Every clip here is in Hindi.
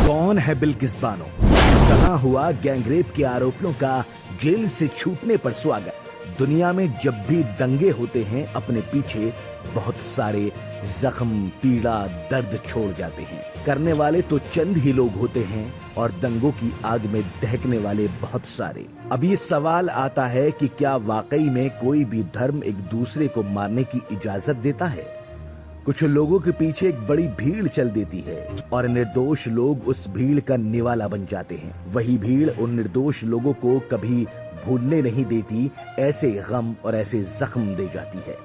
कौन है बिल्किस बानो? कहां हुआ गैंगरेप के आरोपियों का जेल से छूटने पर स्वागत? दुनिया में जब भी दंगे होते हैं अपने पीछे बहुत सारे जख्म, पीड़ा, दर्द छोड़ जाते हैं। करने वाले तो चंद ही लोग होते हैं और दंगों की आग में दहकने वाले बहुत सारे। अब ये सवाल आता है कि क्या वाकई में कोई भी धर्म एक दूसरे को मारने की इजाजत देता है? कुछ लोगों के पीछे एक बड़ी भीड़ चल देती है और निर्दोष लोग उस भीड़ का निवाला बन जाते हैं। वही भीड़ उन निर्दोष लोगों को कभी भूलने नहीं देती, ऐसे गम और ऐसे जख्म दे जाती है।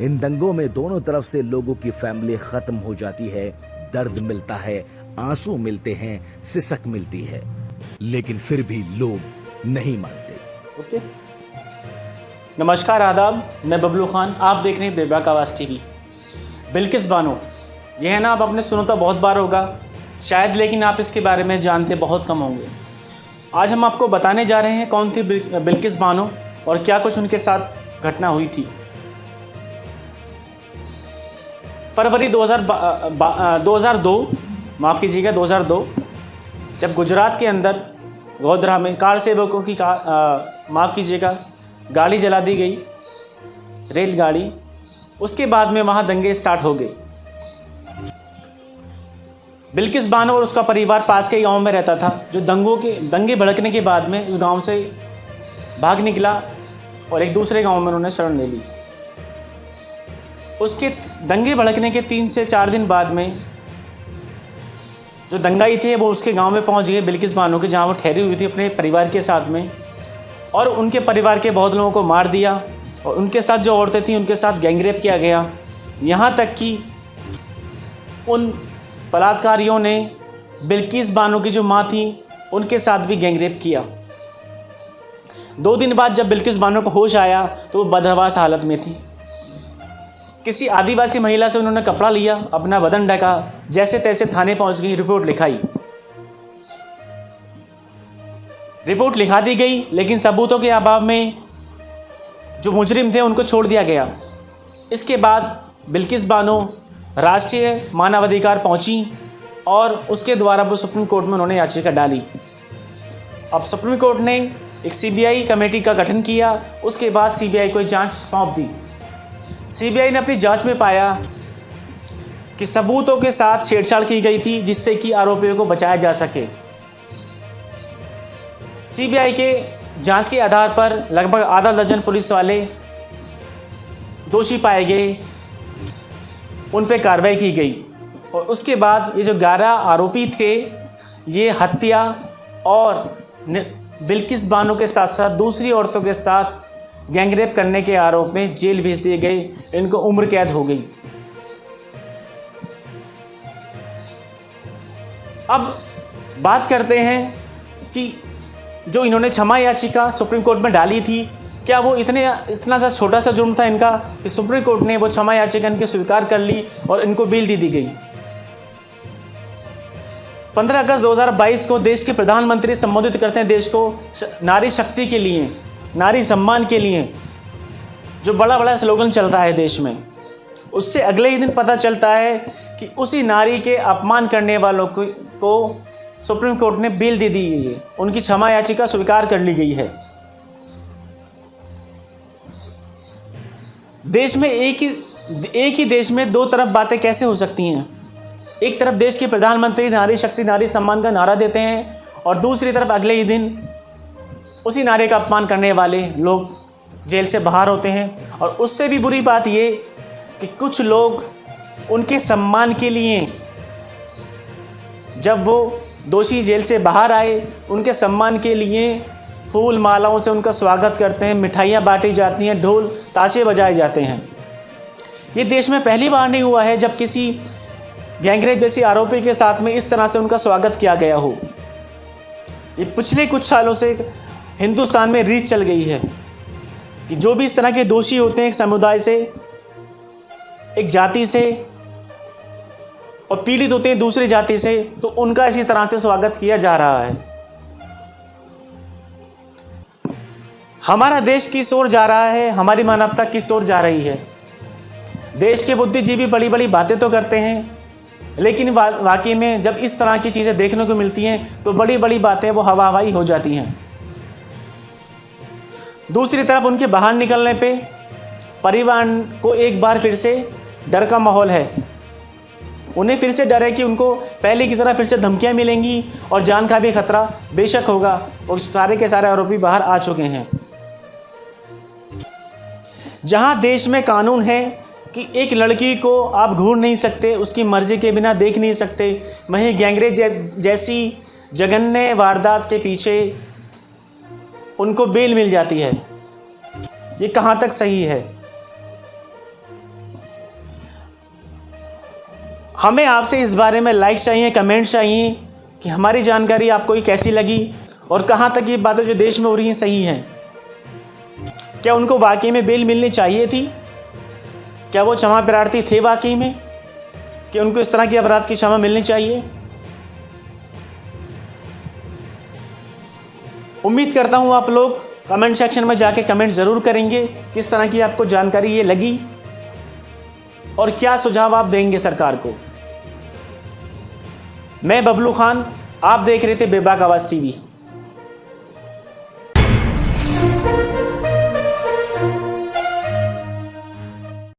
इन दंगों में दोनों तरफ से लोगों की फैमिली खत्म हो जाती है, दर्द मिलता है, आंसू मिलते हैं, सिसक मिलती है, लेकिन फिर भी लोग नहीं मानते। ओके, नमस्कार, आदाब, मैं बबलू खान, आप देख रहे हैं बेबाक आवाज़ टीवी। बिल्किस बानो, यह नाम आपने सुना तो बहुत बार होगा शायद, लेकिन आप इसके बारे में जानते बहुत कम होंगे। आज हम आपको बताने जा रहे हैं कौन थी बिल्किस बानो और क्या कुछ उनके साथ घटना हुई थी। फरवरी 2002, जब गुजरात के अंदर गोधरा में कार सेवकों की गाड़ी जला दी गई, रेलगाड़ी। उसके बाद में वहाँ दंगे स्टार्ट हो गए। बिल्किस बानो और उसका परिवार पास के गांव में रहता था, जो दंगे भड़कने के बाद में उस गांव से भाग निकला और एक दूसरे गांव में उन्होंने शरण ले ली। उसके दंगे भड़कने के 3 से 4 दिन बाद में जो दंगाई थे वो उसके गांव में पहुंच गए, बिल्किस बानो के, जहां वो ठहरी हुई थी अपने परिवार के साथ में, और उनके परिवार के बहुत लोगों को मार दिया और उनके साथ जो औरतें थीं उनके साथ गैंगरेप किया गया। यहाँ तक कि उन बलात्कारियों ने बिल्किस बानो की जो माँ थी उनके साथ भी गैंगरेप किया। 2 दिन बाद जब बिल्किस बानो को होश आया तो वो बदहवास हालत में थी। किसी आदिवासी महिला से उन्होंने कपड़ा लिया, अपना बदन ढका, जैसे तैसे थाने पहुंच गई, रिपोर्ट लिखाई। रिपोर्ट लिखा दी गई, लेकिन सबूतों के अभाव में जो मुजरिम थे उनको छोड़ दिया गया। इसके बाद बिल्किस बानो राष्ट्रीय मानवाधिकार पहुंची और उसके द्वारा वो सुप्रीम कोर्ट में उन्होंने याचिका डाली। अब सुप्रीम कोर्ट ने एक सीबीआई कमेटी का गठन किया। उसके बाद सीबीआई को एक जांच सौंप दी। सीबीआई ने अपनी जांच में पाया कि सबूतों के साथ छेड़छाड़ की गई थी, जिससे कि आरोपियों को बचाया जा सके। सीबीआई के जांच के आधार पर लगभग आधा दर्जन पुलिस वाले दोषी पाए गए, उन पे कार्रवाई की गई और उसके बाद ये जो 11 आरोपी थे, ये हत्या और बिल्किस बानो के साथ साथ दूसरी औरतों के साथ गैंगरेप करने के आरोप में जेल भेज दिए गए। इनको उम्र कैद हो गई। अब बात करते हैं कि जो इन्होंने क्षमा याचिका सुप्रीम कोर्ट में डाली थी, क्या वो इतना सा छोटा सा जुर्म था इनका कि सुप्रीम कोर्ट ने वो क्षमा याचिका इनकी स्वीकार कर ली और इनको बेल दे दी गई। 15 अगस्त 2022 को देश के प्रधानमंत्री संबोधित करते हैं देश को नारी शक्ति के लिए, नारी सम्मान के लिए, जो बड़ा बड़ा स्लोगन चलता है देश में। उससे अगले ही दिन पता चलता है कि उसी नारी के अपमान करने वालों को सुप्रीम कोर्ट ने बेल दे दी गई है, उनकी क्षमा याचिका स्वीकार कर ली गई है। देश में एक ही देश में 2 तरफ बातें कैसे हो सकती हैं? एक तरफ देश के प्रधानमंत्री नारी शक्ति, नारी सम्मान का नारा देते हैं और दूसरी तरफ अगले ही दिन उसी नारे का अपमान करने वाले लोग जेल से बाहर होते हैं। और उससे भी बुरी बात ये कि कुछ लोग उनके सम्मान के लिए, जब वो दोषी जेल से बाहर आए, उनके सम्मान के लिए फूल मालाओं से उनका स्वागत करते हैं, मिठाइयाँ बांटी जाती हैं, ढोल ताशे बजाए जाते हैं। ये देश में पहली बार नहीं हुआ है जब किसी गैंगरेप जैसी आरोपी के साथ में इस तरह से उनका स्वागत किया गया हो। ये पिछले कुछ सालों से हिंदुस्तान में रीत चल गई है कि जो भी इस तरह के दोषी होते हैं एक समुदाय से, एक जाति से, और पीड़ित होते हैं दूसरी जाति से, तो उनका इसी तरह से स्वागत किया जा रहा है। हमारा देश किस ओर जा रहा है, हमारी मानवता किस ओर जा रही है? देश के बुद्धिजीवी बड़ी बड़ी बातें तो करते हैं, लेकिन वाकई में जब इस तरह की चीज़ें देखने को मिलती हैं तो बड़ी बड़ी बातें वो हवा हवाई हो जाती हैं। दूसरी तरफ उनके बाहर निकलने पे परिवार को एक बार फिर से डर का माहौल है। उन्हें फिर से डर है कि उनको पहले की तरह फिर से धमकियां मिलेंगी और जान का भी खतरा बेशक होगा, और सारे के सारे आरोपी बाहर आ चुके हैं। जहां देश में कानून है कि एक लड़की को आप घूर नहीं सकते, उसकी मर्जी के बिना देख नहीं सकते, वहीं गैंगरेप जैसी जघन्य वारदात के पीछे उनको बेल मिल जाती है। ये कहां तक सही है? हमें आपसे इस बारे में लाइक्स चाहिए, कमेंट्स चाहिए कि हमारी जानकारी आपको ये कैसी लगी और कहां तक ये बातें जो देश में हो रही हैं सही हैं। क्या उनको वाकई में बेल मिलनी चाहिए थी? क्या वो क्षमा प्रार्थी थे वाकई में कि उनको इस तरह की अपराध की क्षमा मिलनी चाहिए? उम्मीद करता हूं आप लोग कमेंट सेक्शन में जाके कमेंट ज़रूर करेंगे किस तरह की आपको जानकारी ये लगी और क्या सुझाव आप देंगे सरकार को। मैं बबलू खान, आप देख रहे थे बेबाक आवाज़ टीवी।